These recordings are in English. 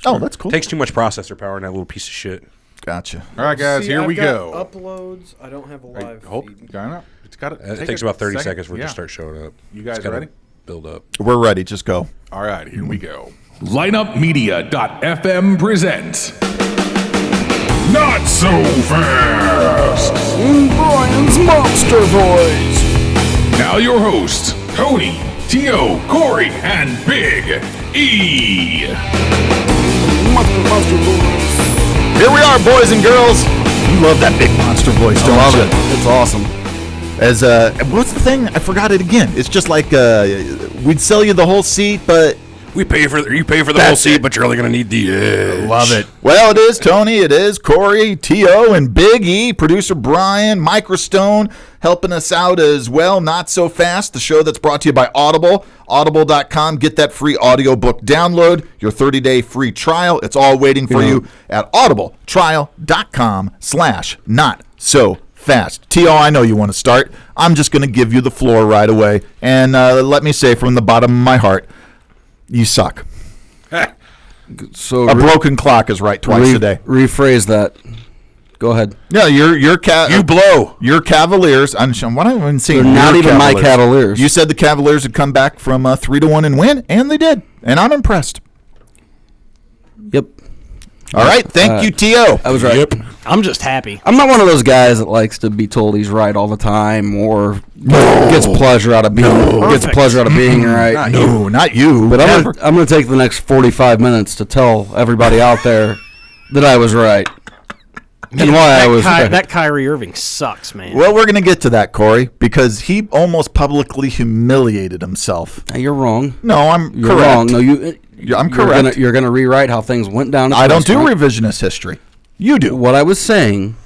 Oh, that's cool. Takes too much processor power in that little piece of shit. Gotcha. All right, guys, here we go. Uploads. I don't have a live feed. It's got It takes about 30 seconds for it to start showing up. You guys It's gotta ready? Build up. We're ready. Just go. All right, here we go. Lineupmedia.fm presents Not So Fast. Brian's Monster Voice. Now your hosts, Tony, Tio, Corey, and Big E. Monster Voice. Here we are, boys and girls. You love that big monster voice, don't you? I love it. It's awesome. As what's the thing? I forgot it again. It's just like we'd sell you the whole seat, but You pay for the whole seat, but you're only going to need the edge. love it. Well, it is Tony, it is Corey, T.O., and Big E, producer Brian, Microstone, helping us out as well. Not So Fast, the show that's brought to you by Audible. Audible.com. Get that free audiobook download, your 30-day free trial. It's all waiting for you at audibletrial.com/notsofast. T.O., I know you want to start. I'm just going to give you the floor right away. And let me say from the bottom of my heart, you suck. So A broken clock is right twice a day. Rephrase that. Go ahead. Yeah, you blow. Your Cavaliers. What am I even saying? They're not Your even my Cavaliers. You said the Cavaliers would come back from 3-1 and win, and they did. And I'm impressed. Yep. All right, thank you, T.O. I was right. Yep. I'm just happy. I'm not one of those guys that likes to be told he's right all the time or gets pleasure out of being right. No, not you. But I'm going to take the next 45 minutes to tell everybody out there that I was right. And why I was right. That Kyrie Irving sucks, man. Well, we're going to get to that, Corey, because he almost publicly humiliated himself. Now, you're wrong. No, You're correct. wrong. No, I'm correct. You're gonna rewrite how things went down. I don't do revisionist history. You do. What I was saying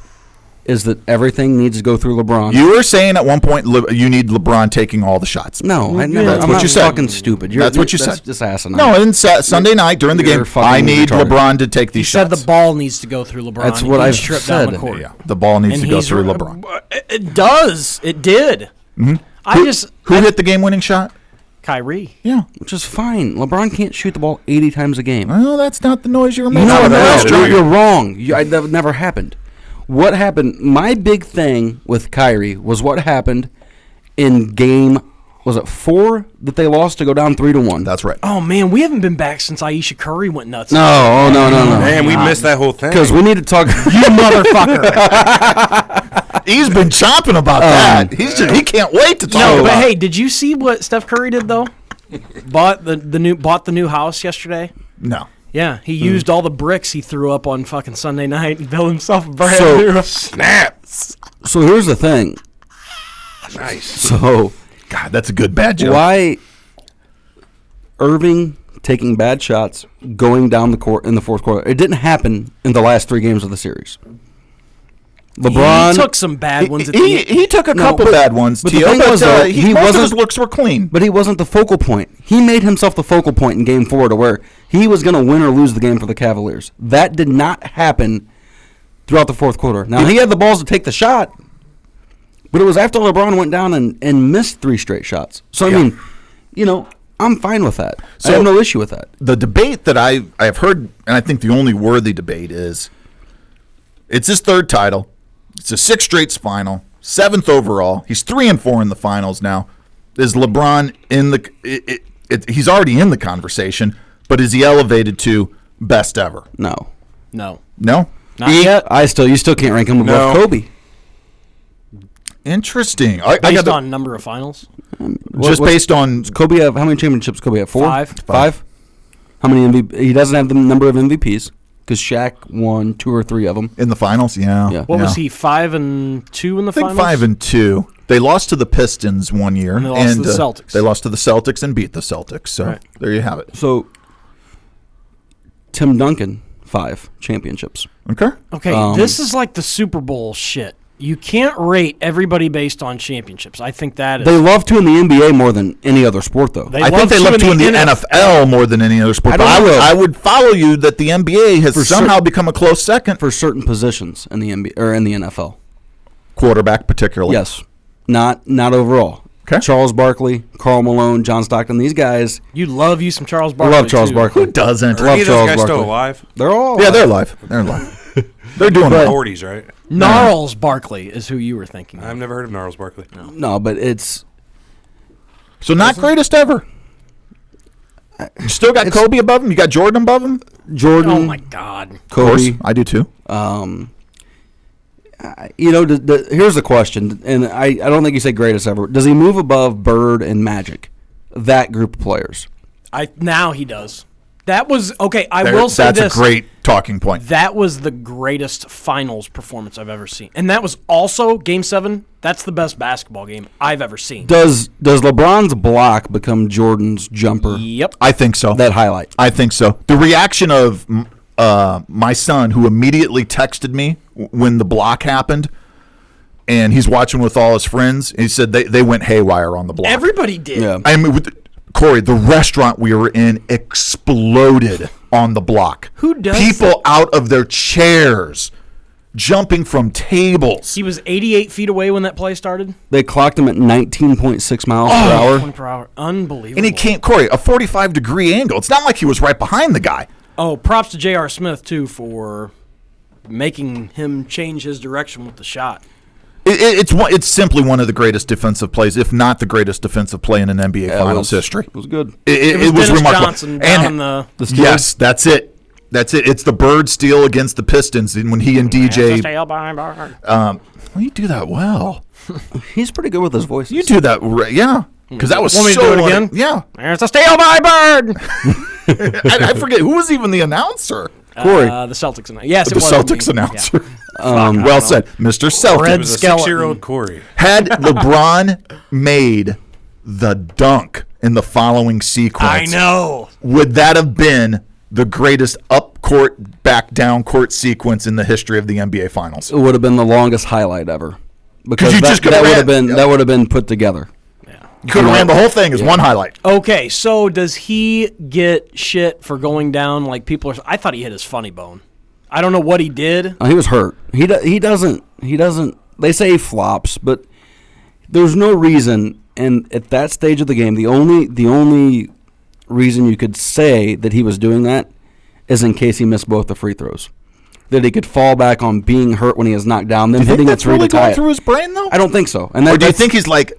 is that everything needs to go through LeBron. You were saying at one point you need LeBron taking all the shots. No, I never. That's I'm what not you said. fucking stupid. That's what you said. That's just asinine. No, and Sunday night during the You're game, fucking I need retarded. LeBron to take He these said shots. the ball needs to go through LeBron. That's and what he I've stripped said. down the court. Yeah, the ball needs And to go he's through LeBron. It does. It did. Who hit the game-winning shot? Kyrie. Yeah. Which is fine. LeBron can't shoot the ball 80 times a game. Well, that's not the noise you were making. No, that is. you're wrong. That never happened. What happened? My big thing with Kyrie was what happened in game. Was it 4 that they lost to go down 3-1? That's right. Oh man, we haven't been back since Aisha Curry went nuts. No, no. Man, we missed that whole thing. Because we need to talk. You motherfucker. He's been chomping about that. He can't wait to talk No, about but hey, did you see what Steph Curry did though? Bought the new house yesterday. No. Yeah, he used all the bricks he threw up on fucking Sunday night and built himself a brand new. Snaps. So here's the thing. Nice. So God, that's a good bad joke. why Irving taking bad shots going down the court in the fourth quarter? It didn't happen in the last 3 games of the series. LeBron He took some bad ones at the end. He took a No, couple but- bad ones, but the T.O., thing but was, though, he most of wasn't- his looks were clean. But he wasn't the focal point. He made himself the focal point in Game 4 to where he was going to win or lose the game for the Cavaliers. That did not happen throughout the fourth quarter. Now, he had the balls to take the shot, but it was after LeBron went down and missed 3 straight shots. So, I mean, I'm fine with that. I have no issue with that. The debate that I have heard, and I think the only worthy debate is, it's his 3rd title. It's a 6th straight final, 7th overall. He's 3-4 in the finals now. Is LeBron in the? He's already in the conversation, but is he elevated to best ever? No. No. No. Not yet. You still can't rank him above No. Kobe. Interesting. Based on number of finals. Based on Kobe have how many championships? Kobe have 4? 5. 5? How many MVP? He doesn't have the number of MVPs because Shaq won 2 or 3 of them. in the finals. Yeah. Yeah. What was he? 5-2 in the I think finals. 5-2. They lost to the Pistons one year, And they lost to the Celtics. They lost to the Celtics and beat the Celtics. So Right. there you have it. So Tim Duncan 5 championships. Okay. Okay, this is like the Super Bowl shit. You can't rate everybody based on championships. I think that is. They love to in the NBA more than any other sport, though. I think they love to in the NFL more than any other sport. I But don't know. I would follow you that the NBA has somehow become a close second. for certain positions in the NBA or in the NFL. Quarterback, particularly. Yes, not overall. Okay. Charles Barkley, Karl Malone, John Stockton. These guys, You love you some Charles I Barkley. love Charles too. Barkley. Who doesn't? I Are love any of those Charles guys Barkley. still alive? They're all Yeah, they're alive. They're alive. They're doing well. 40s, right? Gnarls Barkley is who you were thinking. I've never heard of Gnarls Barkley. No, but it's So not greatest ever. You still got Kobe above him. You got Jordan above him. Jordan, Oh my God. Of course, Kobe. I do too. Here's the question, and I don't think you say greatest ever. Does he move above Bird and Magic? That group of players. Now he does. That was okay. I will say That's this. a great talking point. That was the greatest finals performance I've ever seen, and that was also Game 7. That's the best basketball game I've ever seen. Does LeBron's block become Jordan's jumper? Yep. I think so. That highlight. I think so. The reaction of my son, who immediately texted me when the block happened, and he's watching with all his friends. He said they went haywire on the block. Everybody did. Yeah. I mean, Corey, the restaurant we were in exploded on the block. Who does People out of their chairs, jumping from tables. He was 88 feet away when that play started. They clocked him at 19.6 miles per Oh. hour. 20 per hour. Unbelievable. And he can't, Corey, a 45-degree angle. It's not like he was right behind the guy. Oh, props to J.R. Smith, too, for making him change his direction with the shot. It's simply one of the greatest defensive plays, if not the greatest defensive play in an NBA Finals history. It was good. It It was Dennis remarkable. Johnson down in the steal? Yes, that's it. That's it. It's the Bird steal against the Pistons, and when he and DJ. Well, you do that well. He's pretty good with his voice. You do that, yeah. Because that was Want me to so do it again? Yeah, There's a steal by Bird. I forget who was even the announcer. Corey. The Celtics announcer. Yes, The it was Celtics me. announcer. Yeah. Well said, Mr. Celtic. Red It was a skeleton. 6-year-old Corey. Had LeBron made the dunk in the following sequence, I know. would that have been the greatest up court, back down court sequence in the history of the NBA Finals? It would have been the longest highlight ever. Because you just could've that would ran- have been that would have been put together. You could have ran the whole thing as one highlight. Okay, so does he get shit for going down like people are? I thought he hit his funny bone. I don't know what he did. He was hurt. He doesn't. They say he flops, but there's no reason. And at that stage of the game, the only reason you could say that he was doing that is in case he missed both the free throws. That he could fall back on being hurt when he is knocked down, then Do you think hitting a that's three really to tie going it. through his brain, though? I don't think so. And Or do you that's- think he's like,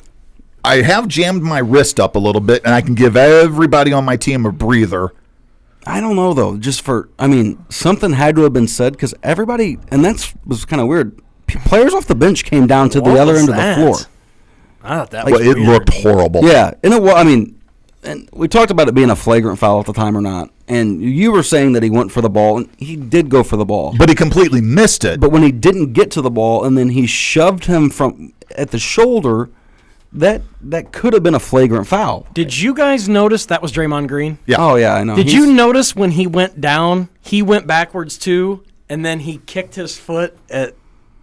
I have jammed my wrist up a little bit, and I can give everybody on my team a breather? I don't know though. Something had to have been said because everybody, and was kind of weird. Players off the bench came down to What the other was end of the that? floor. I thought that Well, was it weird. looked horrible. Yeah, and it was. And we talked about it being a flagrant foul at the time or not. And you were saying that he went for the ball, and he did go for the ball. But he completely missed it. But when he didn't get to the ball, and then he shoved him from at the shoulder, that could have been a flagrant foul. Did you guys notice that was Draymond Green? Yeah. Oh yeah, I know. Did He's- you notice when he went down, he went backwards too, and then he kicked his foot at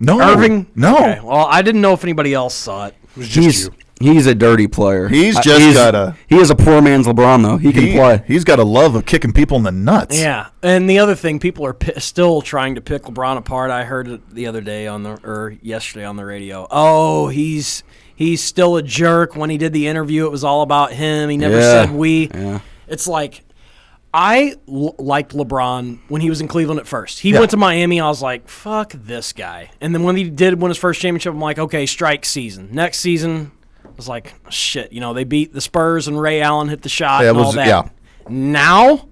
No. Irving? No. Okay, well, I didn't know if anybody else saw it. It was just you. He's a dirty player. He's just got He is a poor man's LeBron though. He can play. He's got a love of kicking people in the nuts. Yeah, and the other thing, people are still trying to pick LeBron apart. I heard it the other day yesterday on the radio. Oh, he's still a jerk. When he did the interview, it was all about him. He never Yeah. said we. Yeah. It's like I liked LeBron when he was in Cleveland at first. He Yeah. went to Miami. I was like, fuck this guy. And then when he did win his first championship, I'm like, okay, strike season. Next season, I was like, shit. They beat the Spurs and Ray Allen hit the shot Yeah, it and all was- that. yeah. Now,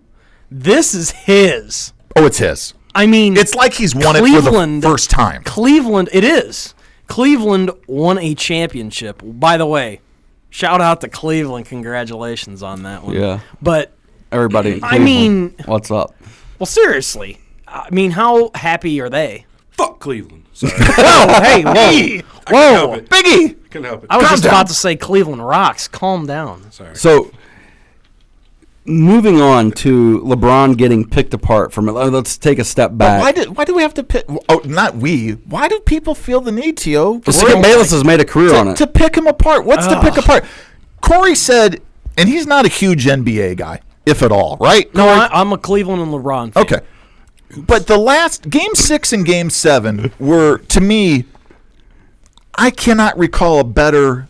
this is his. Oh, it's his. I mean, It's like he's won it for Cleveland- the first time. Cleveland, it is. Cleveland won a championship. By the way, shout out to Cleveland. Congratulations on that one. Yeah. But, Everybody. In I Cleveland, mean- what's up? well, seriously, I mean, how happy are they? Fuck Cleveland. Sorry. Whoa, hey, whoa. I couldn't help Whoa. it. Biggie! Couldn't help it. I was Calm just down. about to say Cleveland rocks. Calm down. Sorry. So, moving on to LeBron getting picked apart from it. Let's take a step back. Why do we have to pick? Oh, not we. Why do people feel the need, T.O.? Skip Bayless has made a career on it. To pick him apart. What's to pick apart? Corey said, and he's not a huge NBA guy, if at all, right? No, I'm a Cleveland and LeBron fan. Okay. But the last Game 6 and Game 7 were, to me, I cannot recall a better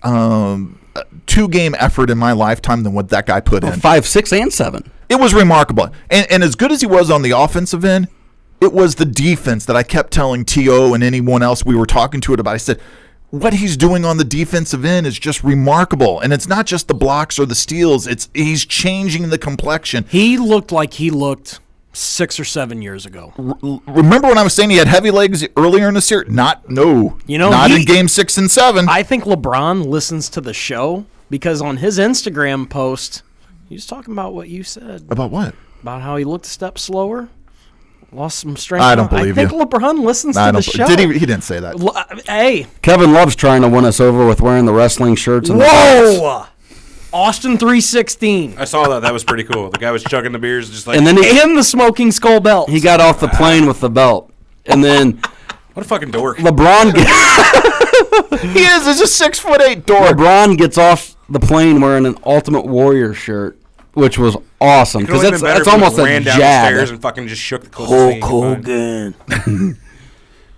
2-game effort in my lifetime than what that guy put in. 5, 6, and 7. It was remarkable. And as good as he was on the offensive end, it was the defense that I kept telling T.O. and anyone else we were talking to it about. I said, what he's doing on the defensive end is just remarkable. And it's not just the blocks or the steals. He's changing the complexion. He looked like he looked 6 or 7 years ago. Remember when I was saying he had heavy legs earlier in the series? Not in Game 6 and 7. I think LeBron listens to the show because on his Instagram post, he was talking about what you said. About what? About how he looked a step slower. Lost some strength. I don't believe you. I think LeBron listens to the show. Did he didn't say that. Hey. Kevin Love's trying to win us over with wearing the wrestling shirts. And Whoa! Austin 316. I saw that. That was pretty cool. The guy was chugging the beers, just like. And then And the smoking skull belt. he got off the plane with the belt. And then what a fucking dork. LeBron He is. He's a 6'8" dork. LeBron gets off the plane wearing an Ultimate Warrior shirt, which was awesome because that's almost a ran down the stairs jab. and fucking just shook the Hulk Hogan.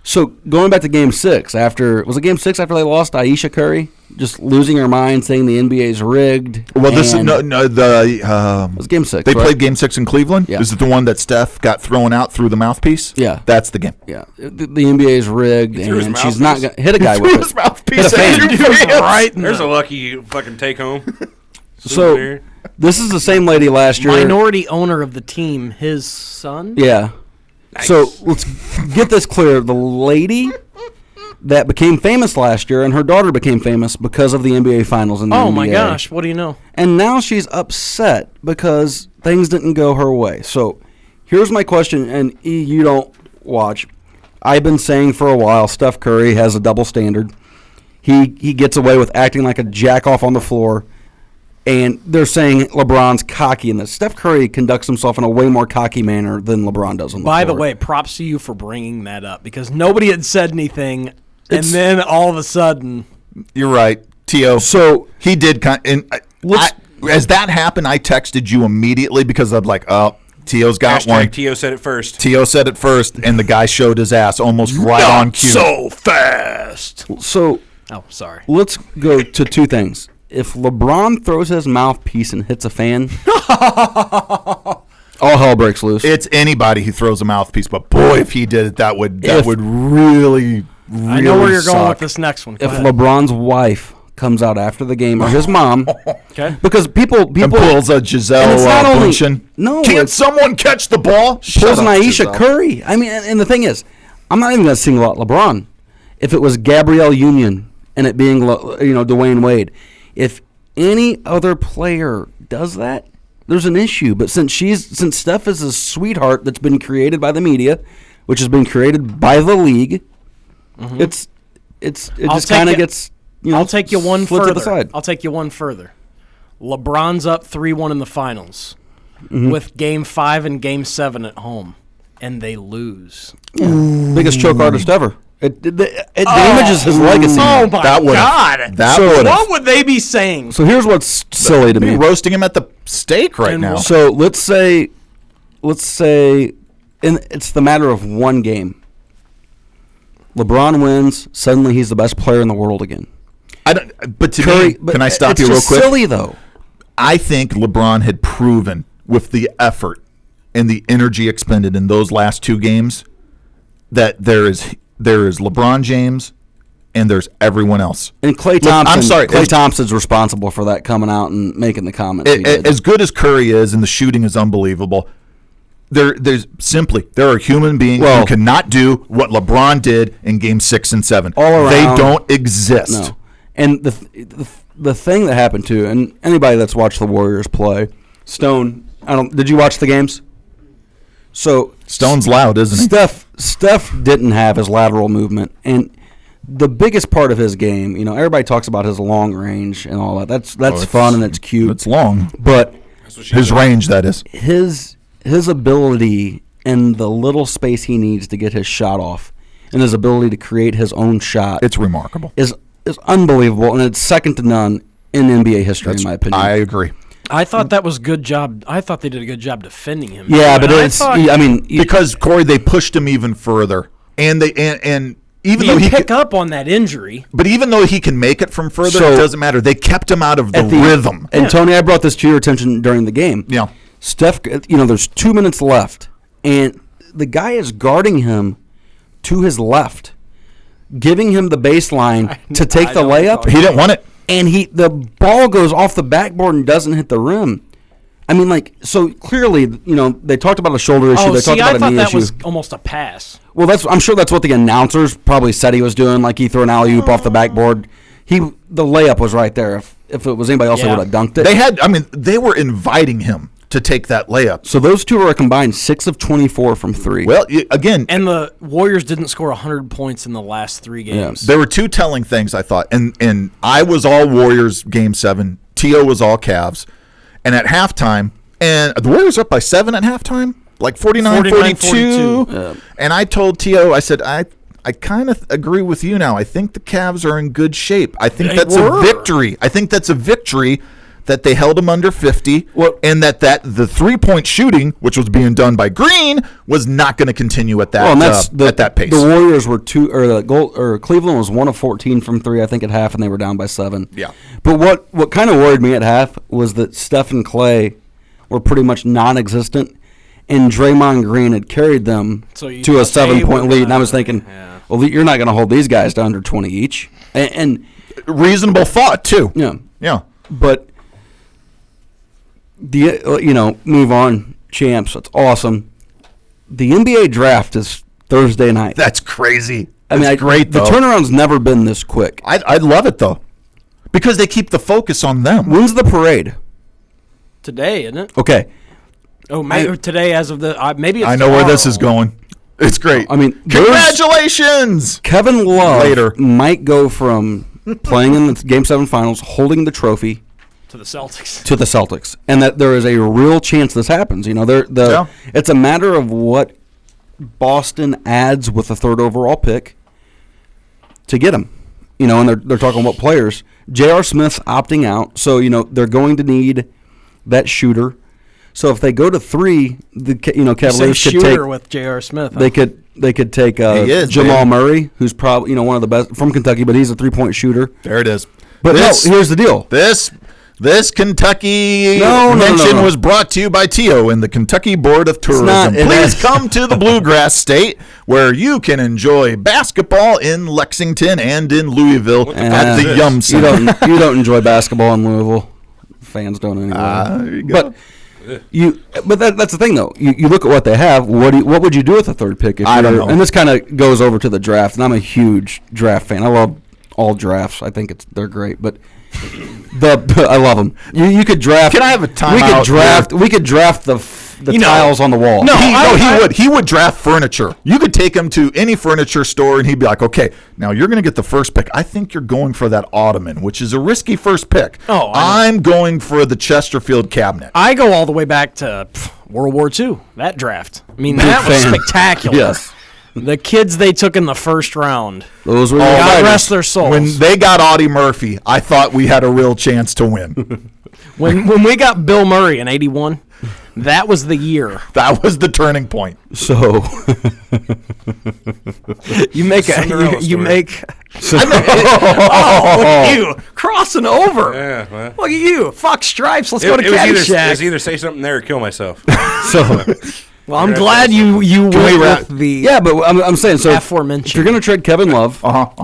So going back to Game 6, was it Game 6 after they lost? Aisha Curry just losing her mind, saying the NBA's rigged. Well, this is and it was Game 6. They right? played Game 6 in Cleveland. Yeah. Is it the one that Steph got thrown out through the mouthpiece? Yeah. That's the game. Yeah, the NBA's rigged, threw his and she's not mouthpiece. gonna hit a guy Through with his it. mouthpiece. Hit a fan. right. There's a lucky fucking take home. So this is the same lady last year. Minority owner of the team, his son. Yeah. Nice. So let's get this clear. The lady that became famous last year and her daughter became famous because of the NBA Finals in the NBA. Oh my gosh! What do you know? And now she's upset because things didn't go her way. So here's my question, and E, you don't watch. I've been saying for a while Steph Curry has a double standard. He gets away with acting like a jack-off on the floor, and they're saying LeBron's cocky in this. Steph Curry conducts himself in a way more cocky manner than LeBron does on the floor. By the way, props to you for bringing that up because nobody had said anything, and then all of a sudden, You're right, T.O. So he did as that happened, I texted you immediately because I'm like, oh, T.O.'s got one. T.O. said it first. T.O. said it first, and the guy showed his ass almost right on cue. So fast. So oh, sorry. let's go to two things. If LeBron throws his mouthpiece and hits a fan, all hell breaks loose. It's anybody who throws a mouthpiece, but boy, if he did it, that would really I know where you're going suck. with this next one. Go If ahead. LeBron's wife comes out after the game, or his mom, Okay. because people And pulls a Giselle And it's not only- Bundchen. No, Can't it's- someone catch the ball? pulls an Aisha Curry. I mean, and the thing is, I'm not even going to single out LeBron. If it was Gabrielle Union and it being Dwayne Wade, if any other player does that, there's an issue. But since Steph is a sweetheart that's been created by the media, which has been created by the league, it just kind of gets. I'll take you one slid to the further. side. I'll take you one further. LeBron's up 3-1 in the finals with Game 5 and Game 7 at home, and they lose. Biggest choke artist ever. It damages his legacy. Oh my That would've- God! that would've- What would they be saying? So here's what's silly to Be me. roasting him at the stake right And now. what- So let's say, and it's the matter of one game. LeBron wins. Suddenly, he's the best player in the world again. But to Curry, me, can I stop it's you real just quick? Silly though. I think LeBron had proven with the effort and the energy expended in those last two games that there is LeBron James and there's everyone else. And Klay Look, Thompson. I'm sorry. Klay Thompson's responsible for that, coming out and making the comments. he did. As good as Curry is and the shooting is unbelievable, there are human beings who cannot do what LeBron did in Game 6 and 7. All around, they don't exist. No. And the thing that happened too, and anybody that's watched the Warriors play, Stone. Did you watch the games? So Stone's loud, isn't he? Steph didn't have his lateral movement, and the biggest part of his game, everybody talks about his long range and all that. That's fun and it's cute. It's long, but his range, that is. His ability and the little space he needs to get his shot off, and his ability to create his own shot, It's remarkable. is unbelievable, and it's second to none in NBA history, in my opinion. I agree. I thought that was good job. I thought they did a good job defending him. Yeah, but And it's. I mean, Because Corey, they pushed him even further, and even You though he pick could, up on that injury. but even though he can make it from further, So- it doesn't matter. They kept him out of the At the rhythm. And Tony, I brought this to your attention during the game. Yeah. Steph, there's 2 minutes left, and the guy is guarding him to his left, giving him the baseline to take I the know what you're layup. talking He didn't want it. And the ball goes off the backboard and doesn't hit the rim. I mean, like, so clearly, they talked about a shoulder issue. Oh, They see, talked I about a thought knee that issue. was almost a pass. Well, I'm sure that's what the announcers probably said he was doing. Like he threw an alley oop off the backboard. The layup was right there. If it was anybody else, they Yeah. would have dunked it. They were inviting him to take that layup. So those two are a combined 6 of 24 from 3. Well, again, And the Warriors didn't score 100 points in the last 3 games. there were 2 telling things, I thought. And I was all Warriors game 7. T.O. was all Cavs. And at halftime, and the Warriors were up by 7 at halftime, like 49-42. 49-42. And I told T.O., I said, I kind of agree with you now. I think the Cavs are in good shape. I think They that's were. a victory. I think that's a victory that they held him under 50, and that the 3-point shooting, which was being done by Green, was not going to continue at that at that pace. The Warriors were Cleveland was 1 of 14 from 3, I think, at half, and they were down by 7. Yeah. But what kind of worried me at half was that Steph and Clay were pretty much non-existent, and Draymond Green had carried them So you to a thought they 7-point were lead. And I gonna- was thinking, yeah. well, you're not going to hold these guys to under 20 each, and Reasonable thought, too. yeah. Yeah. But move on, champs. That's awesome. The NBA draft is Thursday night. That's crazy. I mean, great, the though. turnaround's never been this quick. I love it, though, because they keep the focus on them. When's the parade? Today, isn't it? Okay. Oh, maybe today as of the maybe it's I know where this is tomorrow. going. It's great. I mean, congratulations. Kevin Love Later. might go from playing in the Game 7 finals, holding the trophy, To the Celtics. to the Celtics, and that there is a real chance this happens. Yeah. It's a matter of what Boston adds with the 3rd overall pick to get him. And they're talking about players. J.R. Smith's opting out, so they're going to need that shooter. So if they go to 3, the Cavaliers could shooter take. with J.R. Smith. Huh? They could take is, Jamal baby. Murray, who's probably one of the best from Kentucky, but he's a 3-point shooter. There it is. But this, no, here's the deal. This Kentucky No, mention no. was brought to you by T.O. and the Kentucky Board of Tourism. not- it Please is- come to the Bluegrass State, where you can enjoy basketball in Lexington and in Louisville at the Yum You Center. don't you don't enjoy basketball in Louisville. Fans don't anyway. There you go. But that's the thing though. You look at what they have. What would you do with the 3rd pick? If I don't you're- know. And this kind of goes over to the draft. And I'm a huge draft fan. I love all drafts. I think they're great. But I love them. You could draft. Can I have a We timeout could draft. here? We could draft the tiles on the wall. No, He would draft furniture. You could take him to any furniture store and he'd be like, okay, now you're going to get the first pick. I think you're going for that ottoman, which is a risky first pick. Oh, I I'm going for the Chesterfield cabinet. I go all the way back to World War II, that draft. I mean, that was fan. spectacular. Yes. The kids they took in the first round. Those were Oh, your God fighters. rest their souls. When they got Audie Murphy, I thought we had a real chance to win. When we got Bill Murray in '81, that was the year. That was the turning point. So You make Cinderella you story. make. Oh, look at you crossing over. Yeah, well. Look at you. Fuck stripes. Let's It, go to it was Caddyshack. either say something there or kill myself. so Well, I'm glad you went wrap- with the yeah, but I'm saying so. aforementioned. If you're going to trade Kevin Love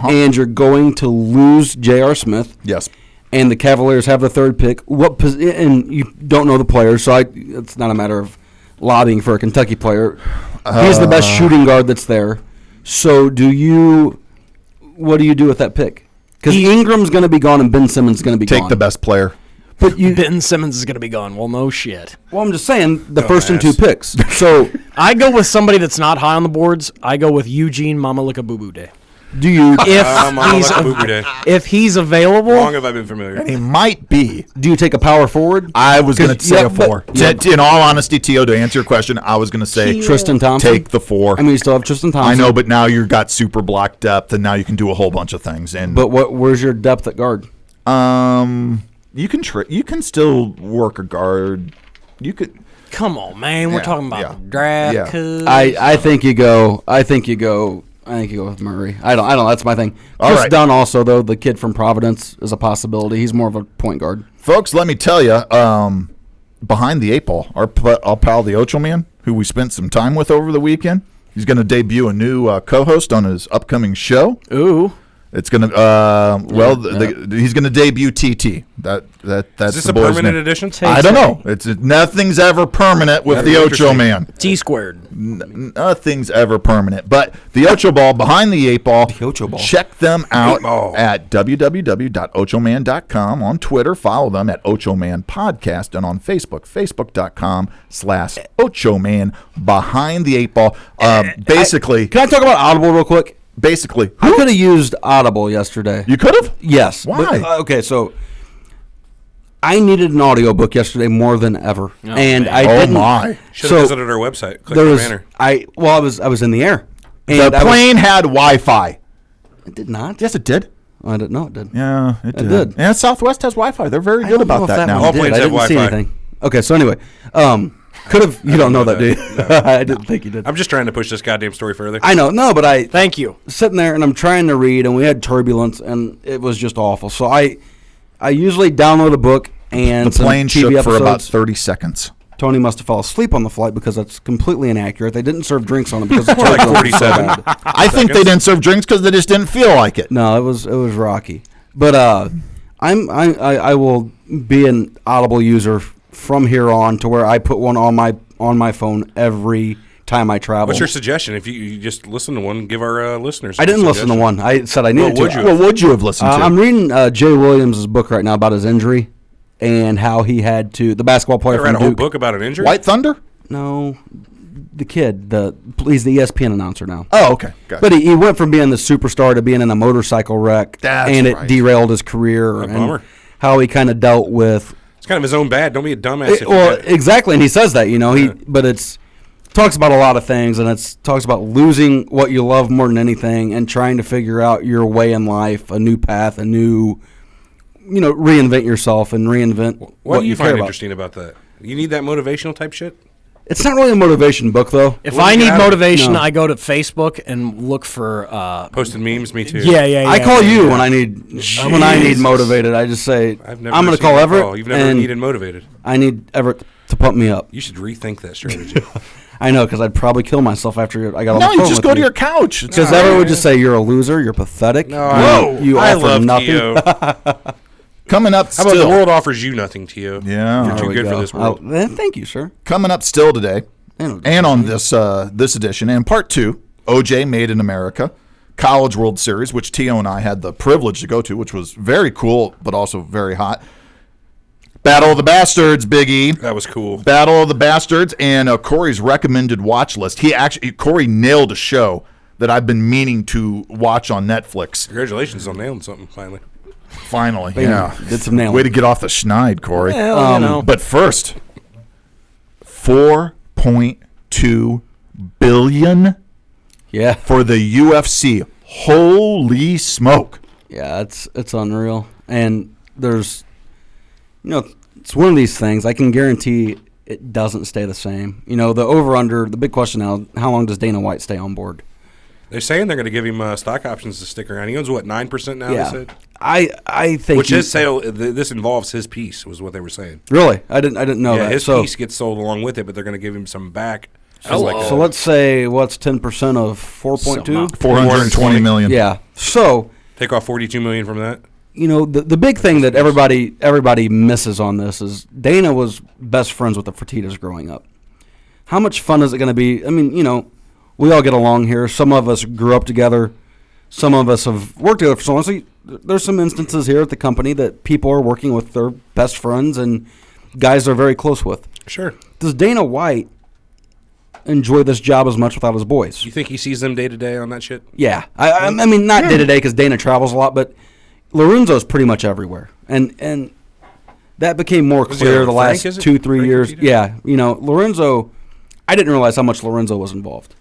and you're going to lose J.R. Smith, Yes. and the Cavaliers have the 3rd pick, and you don't know the player, so it's not a matter of lobbying for a Kentucky player. He's the best shooting guard that's there. So what do you do with that pick? Because Ingram's going to be gone and Ben Simmons is going to be Take gone. the best player. But Ben Simmons is going to be gone. Well, no shit. well, I'm just saying the first and ass. 2 picks. So I go with somebody that's not high on the boards. I go with Eugene Mamalika Boo Boo Day. do you If he's available, Long have I been familiar? He might be. do you take a power forward? I was going to 'Cause- say yeah, a 4. but- In all honesty, T.O., to answer your question, I was going to say Tristan Thompson. take the 4. I mean, you still have Tristan I Thompson. know, but now you've got super block depth, and now you can do a whole bunch of things. And But where's your depth at guard? you can still work a guard. You could. come on, man. We're Yeah, talking about yeah, the draft. yeah. cuz. I think you go. I think you go with Murray. I don't. That's my thing. All Chris right. Dunn also, though, the kid from Providence, is a possibility. He's more of a point guard. Folks, let me tell you, behind the 8 ball, our pal, the Ocho Man, who we spent some time with over the weekend, he's going to debut a new co-host on his upcoming show. Ooh. It's going to, he's going to debut TT. That's Is this the a boy's permanent name. edition? I don't know. Nothing's ever permanent with That'd the be Ocho interesting. Man. T-squared. Nothing's ever permanent. But the Ocho Ball, behind the 8 ball, Ocho Ball. check them out Ball. at www.ochoman.com. On Twitter, follow them at Ocho Man Podcast. And on Facebook, facebook.com/Ocho Man Behind the 8 Ball. Basically, Can I talk about Audible real quick? I I could have used Audible yesterday. you could have? Yes. Why? But, okay, so I needed an audiobook yesterday more than ever, and I Oh, didn't. my. Should So, have visited our website. Click There the was banner. I was in the air. The And I was- plane had Wi-Fi. It did not. Yes, it did. I didn't know it did. Yeah, it did. did. Yeah, Southwest has Wi-Fi. They're very I good don't know about if that now. one All did. planes I have didn't see Wi-Fi. anything. Okay, so anyway, could have. You don't know that, do you? I didn't think you did. I'm just trying to push this goddamn story further. I know, no, but I Thank you. sitting there and I'm trying to read, and we had turbulence, and it was just awful. So I usually download a book and The some plane TV shook episodes. for about 30 seconds. Tony must have fell asleep on the flight because that's completely inaccurate. They didn't serve drinks on it because it's like turbulence was so 47. bad. I think they didn't serve drinks because they just didn't feel like it. No, it was rocky. But I will be an Audible user from here on to where I put one on my phone every time I travel. What's your suggestion? If you just listen to one, give our listeners. I didn't listen to one. I said I needed would to. you? What would you have listened to? I'm reading Jay Williams' book right now about his injury and how he had to. The basketball player I read from a whole Duke. book about an injury. White Thunder? No, the kid. He's the ESPN announcer now. Oh, okay. Got But he went from being the superstar to being in a motorcycle wreck, That's and it right. derailed his career. And bummer. how he kind of dealt with. It's kind of his own bad. Don't be a dumbass. if you Well, get- exactly, and he says that, but it's talks about a lot of things, and it's talks about losing what you love more than anything, and trying to figure out your way in life, a new path, a new, reinvent yourself and reinvent what do you care find about. interesting about that? You need that motivational type shit. It's not really a motivation book, though. If What do I you need get out of it? motivation, No. I go to Facebook and look for. Posted memes, me too. Yeah. I call you when I need motivated. I just say I've never I'm going to seen call that Everett. call. You've never and needed motivated. I need Everett to pump me up. You should rethink that strategy. I know, because I'd probably kill myself after I got on No, the you phone just with go to you. your couch. It's Because Everett would just say, "You're a loser. You're pathetic. No, you I offer love nothing." Tio. coming up How about still. the world offers you nothing, Tio? Yeah. You're There too we good go. for this world. Thank you, sir. Coming up still today, And- and on this edition, and part 2, OJ Made in America, College World Series, which Tio and I had the privilege to go to, which was very cool, but also very hot. Battle of the Bastards, Big E. That was cool. Battle of the Bastards, and Corey's recommended watch list. Corey nailed a show that I've been meaning to watch on Netflix. Congratulations on nailing something finally. Finally, Bam. yeah. Did some nailing. Way to get off the schneid, Corey. Well, But first, 4.2 billion Yeah, for the UFC. Holy smoke! yeah, it's unreal. And there's, it's one of these things. I can guarantee it doesn't stay the same. The over/under. The big question now: how long does Dana White stay on board? They're saying they're going to give him stock options to stick around. He owns 9% now. They said, I think which his sale. This involves his piece, was what they were saying. really. I didn't know Yeah, that. his so piece gets sold along with it, but they're going to give him some back. so let's say what's 10% of 4.2? 420 million. Yeah. So Take off $42 million from that. the big thing that everybody misses on this is Dana was best friends with the Fertittas growing up. How much fun is it going to be? I mean, we all get along here. Some of us grew up together. Some of us have worked together for so long. So there's some instances here at the company that people are working with their best friends and guys they're very close with. Sure. Does Dana White enjoy this job as much without his boys? You think he sees them day to day on that shit? Yeah. I mean, not day to day because Dana travels a lot, but Lorenzo's pretty much everywhere. And that became more Was he clear on the Frank, last is it? 2-3 Frank years. Fertitta? Yeah. Lorenzo, I didn't realize how much Lorenzo was involved.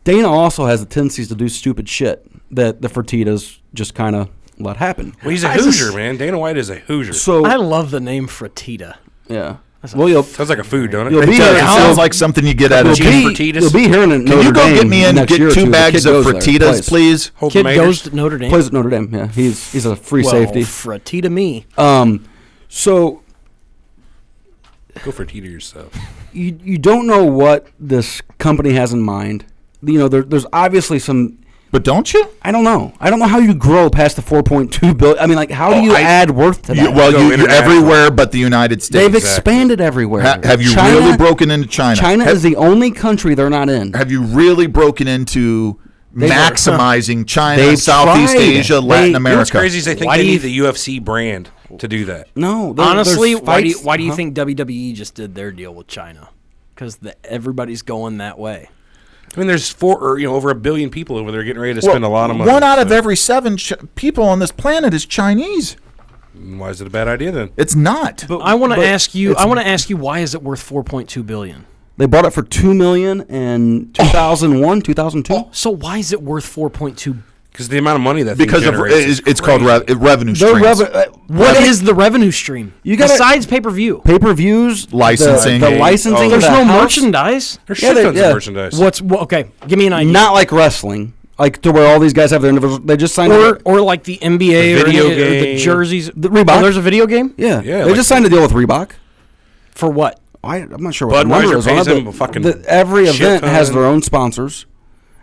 Dana also has the tendencies to do stupid shit that the Fertittas just kind of let happen. Well, he's a Hoosier, man. Dana White is a Hoosier. So, I love the name Fertitta. yeah. Well, Sounds like a food, don't it? You'll It be does. here. It sounds like something you get at a You'll cheese. be, Fertitas. you'll be hearing it. Can Notre you go Dame get me in next get year or 2 The bags kid of goes there, Fertitas, plays. please? Holton Kid goes Majors? to Notre Dame. Plays at Notre Dame. Yeah, he's a free well, safety. Fertita me. So Go for tea to yourself. you don't know what this company has in mind. You know, there's obviously some. But don't you? I don't know. I don't know how you grow past the 4.2 billion. I mean, like, how do you add worth to that? You're international. everywhere but the United States. They've expanded everywhere. Have you China- really broken into China? China is the only country they're not in. Have you really broken into maximizing China, They've Southeast tried. Asia, Latin You know America? What's crazy is they think Why they do need you- the UFC brand to do that. No, Honestly, there's why do you, fights- why do you huh? think WWE just did their deal with China? Because everybody's going that way. I mean, there's over 1 billion people over there getting ready to spend a lot of money. 1 out of so every 7 people on this planet is Chinese. Why is it a bad idea then? It's not. I want to but ask you. it's- I want to ask you why is it worth 4.2 billion? They bought it for $2 million in 2001, 2002. So why is it worth 4.2? Because the amount of money that Because thing of generates is it's called crazy. revenue Their streams. What is the revenue stream? You gotta- besides pay-per-view. Pay-per-views, Licensing. the licensing. Oh, of There's the no house. merchandise. There's Yeah, shit they- tons yeah. of merchandise. Okay? Give me an idea. Not like wrestling, like to where all these guys have their individual. They just signed. or like the NBA The or, video or the game. jerseys. The Reebok. Oh, there's a video game yeah, Yeah, They like just signed a deal with Reebok. for what? I'm not sure what the Budweiser number is on pays it, them but a fucking every shit event has ton. their own sponsors.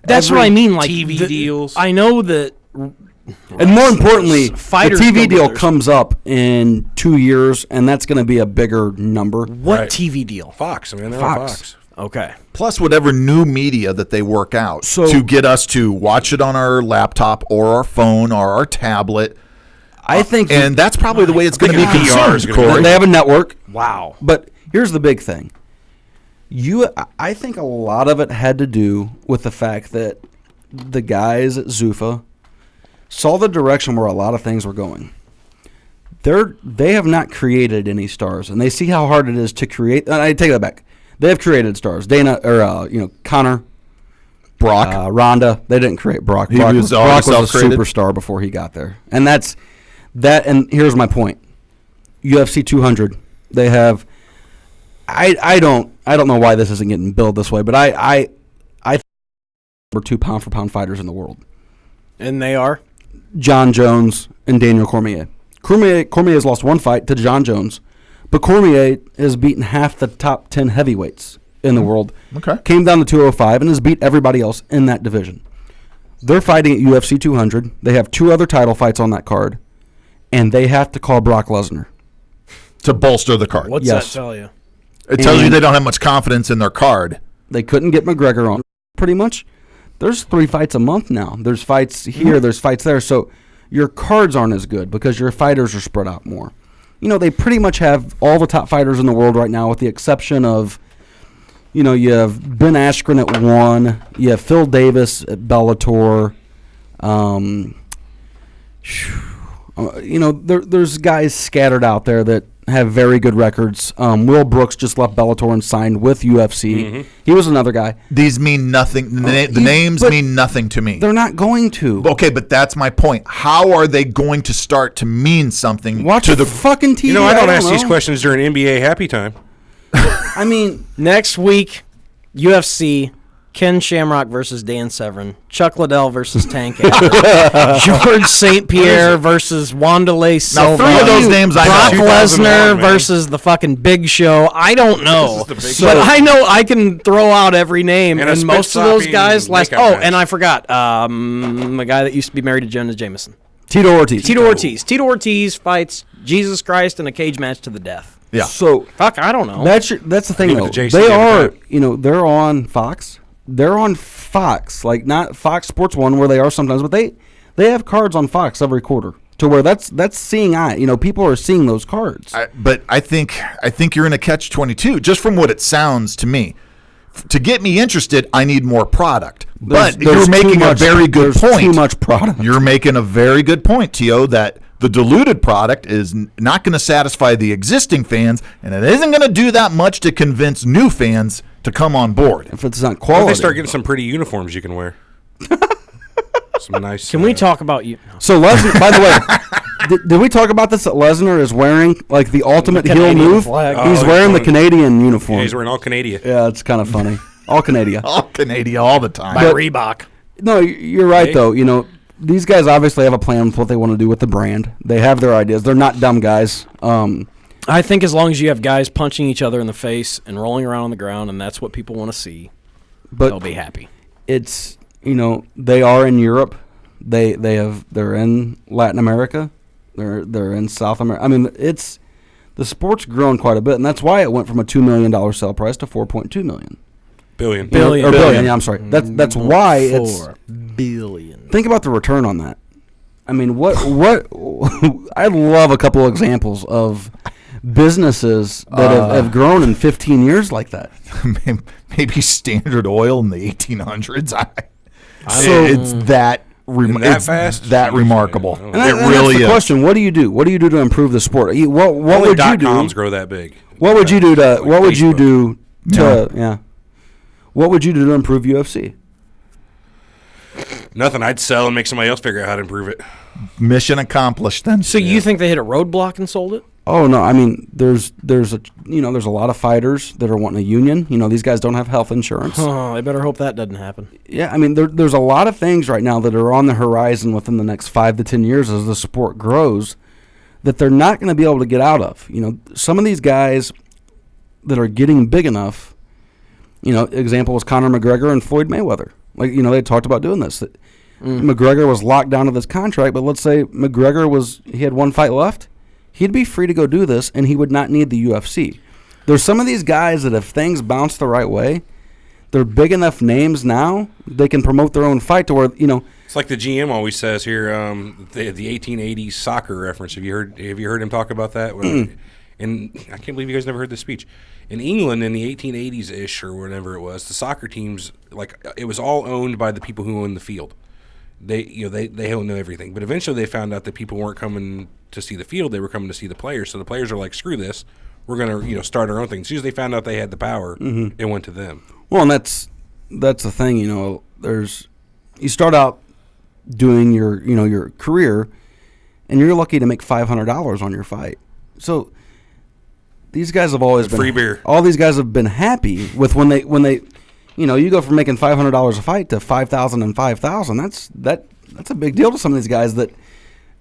That's what I mean. Like TV deals. I know that. And more importantly, the Fighters TV go deal with theirs. comes up in 2 years, and that's going to be a bigger number. What Right. TV deal? Fox. I mean, they're on Fox. Fox. Okay. Plus whatever new media that they work out to get us to watch it on our laptop or our phone or our tablet. I think, And that's probably the way it's going to be VR is consumed, gonna be- Corey. they have a network. Wow. But here's the big thing. I think a lot of it had to do with the fact that the guys at Zuffa saw the direction where a lot of things were going. They have not created any stars, and they see how hard it is to create. I take that back. They have created stars. Connor, Brock. Ronda. They didn't create Brock. He Brock was Brock already was a self-created? superstar before he got there, and that's that. And here's my point: UFC 200. They have. I don't know why this isn't getting billed this way, but I think we're 2 pound for pound fighters in the world. And they are. John Jones and Daniel Cormier. Cormier has lost 1 fight to John Jones, but Cormier has beaten half the top 10 heavyweights in the world. Okay. Came down to 205 and has beat everybody else in that division. They're fighting at UFC 200. They have 2 other title fights on that card, and they have to call Brock Lesnar. To bolster the card. What's Yes. that tell you? It tells you And- they don't have much confidence in their card. They couldn't get McGregor on. Pretty much, there's 3 fights a month now. There's fights here, there's fights there. So your cards aren't as good because your fighters are spread out more. You know, they pretty much have all the top fighters in the world right now with the exception of, you know, you have Ben Askren at 1. You have Phil Davis at Bellator. You know, there's guys scattered out there that have very good records. Will Brooks just left Bellator and signed with UFC. He was another guy. These mean nothing. The names but mean nothing to me. They're not going to. Okay, but that's my point. How are they going to start to mean something Watch to the the fucking TV. You know, I don't ask know. these questions during NBA happy time. I mean, Next week, UFC, Ken Shamrock versus Dan Severn, Chuck Liddell versus Tank Abbott, George St. Pierre versus Wanderlei Silva. 3 of those names I Brock know. 2001, Lesnar man. versus the fucking Big Show. I don't know, This is the Big but Show. I know I can throw out every name, And a and most of those spit-slopping guys last. makeup Oh, match. and I forgot the guy that used to be married to Jonas Jameson. Tito Ortiz. Tito Ortiz fights Jesus Christ in a cage match to the death. Yeah. So Fuck, I don't know. that's the thing Leave it though. to JC They every are, time. you know, they're on Fox. They're on Fox, like not Fox Sports 1 where they are sometimes, but they have cards on Fox every quarter to where that's seeing eye. You know, people are seeing those cards. But I think you're in a catch-22 just from what it sounds to me. To get me interested, I need more product. But There's you're too making much- a very good there's point. Too much product. You're making a very good point, Tio, that the diluted product is not going to satisfy the existing fans, and it isn't going to do that much to convince new fans to come on board. If it's not Or quality. they start getting some pretty uniforms you can wear. Some nice. Can we talk about you? So Lesnar, by the way, Did we talk about this? That Lesnar is wearing like the ultimate heel Canadian move. flag. He's Oh, wearing the yeah. Canadian uniform. Yeah, he's wearing all Canadian. Yeah, it's kind of funny. All Canadian. All Canadian all the time. By Reebok. No, you're right Hey. though. You know, these guys obviously have a plan with what they want to do with the brand. They have their ideas. They're not dumb guys. I think as long as you have guys punching each other in the face and rolling around on the ground, and that's what people want to see, But they'll be happy. it's, you know, they are in Europe. They're in Latin America. They're in South America. I mean, it's the sport's grown quite a bit, and that's why it went from a $2 million sale price to $4.2 million. Billion. Billion. Or billion. Yeah, I'm sorry. That's why it's. $4 billion. Think about the return on that. I mean, what? I love a couple of examples of businesses that have grown in 15 years like that. Maybe Standard Oil in the 1800s. So- It's that that fast? that Jeez, remarkable. I don't And, know. that- It and really that's the is. question. What do you do? What do you do to improve the sport? What Only would you .coms do? grow that big. What would you do to? Like What would you Facebook. do to? Yeah. Yeah. What would you do to improve UFC? Nothing. I'd sell and make somebody else figure out how to improve it. Mission accomplished then. So you think they hit a roadblock and sold it? Oh no! I mean, there's a lot of fighters that are wanting a union. You know, these guys don't have health insurance. Oh, I better hope that doesn't happen. Yeah, I mean, there's a lot of things right now that are on the horizon within the next 5 to 10 years as the sport grows that they're not going to be able to get out of. You know, some of these guys that are getting big enough. You know, example was Conor McGregor and Floyd Mayweather. Like, you know, they talked about doing this. That McGregor was locked down to this contract, but let's say he had one fight left. He'd be free to go do this, and he would not need the UFC. There's some of these guys that if things bounce the right way, they're big enough names now, they can promote their own fight to where, you know. It's like the GM always says here, the 1880s soccer reference. Have you heard him talk about that? And I can't believe you guys never heard this speech. In England in the 1880s ish or whatever it was, the soccer teams, like, it was all owned by the people who owned the field. They own everything. But eventually they found out that people weren't coming to see the field; they were coming to see the players. So the players are like, "Screw this, we're gonna start our own thing." As soon as they found out they had the power, it went to them. Well, and that's the thing, you know. You start out doing your career, and you're lucky to make $500 on your fight. So these guys have always been Free beer. All these guys have been happy with when they, you go from making $500 a fight to $5,000 and $5,000. That's a big deal to some of these guys that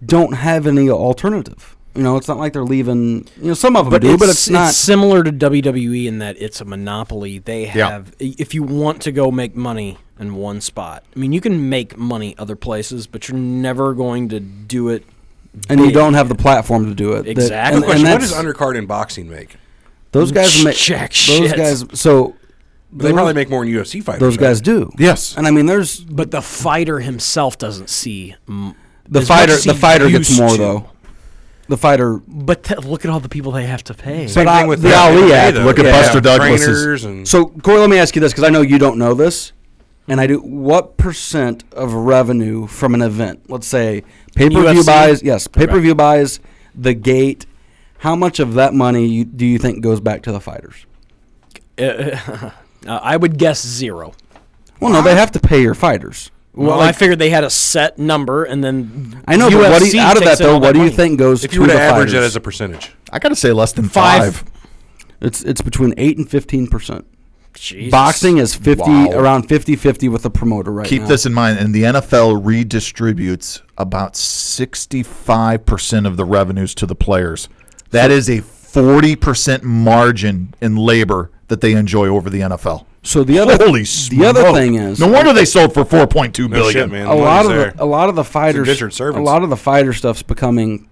don't have any alternative. You know, it's not like they're leaving. You know, some of them do, but it's not. It's similar to WWE in that it's a monopoly. They have, if you want to go make money in one spot, I mean, you can make money other places, but you're never going to do it. And you big. don't have the platform to do it. Exactly. And Question: What that's- does undercard in boxing make? those guys make Jack those shit. guys. So They probably make more than UFC fighters. those right? guys do. Yes. And I mean, there's But the fighter himself doesn't see the as fighter. much as The he fighter gets used more to. though. The fighter. But look at all the people they have to pay. Same But thing with the Ali MMA, Act, though. look at Yeah, Buster Douglas's- trainers and So Corey, let me ask you this because I know you don't know this, and I do. What percent of revenue from an event, let's say pay-per-view UFC? buys, yes, pay-per-view buys, the gate, how much of that money do you think goes back to the fighters? I would guess 0. Well, no, they have to pay your fighters. Well, I figured they had a set number, and then I know, but UFC out of that takes in though, all what do you money. think goes if to you were the to average fighters? it as a percentage, I got to say less than 5. 5. It's between 8 and 15%. Jesus. Boxing is 50 Wow. around 50-50 with the promoter right Keep now. this in mind, and the NFL redistributes about 65% of the revenues to the players. That is a 40% margin in labor that they enjoy over the NFL. So the other Holy the other smoke. thing is no wonder they sold for $4.2 no billion. shit, man. a lot of the stuff's fighters indentured servants. a lot of the fighter stuff's becoming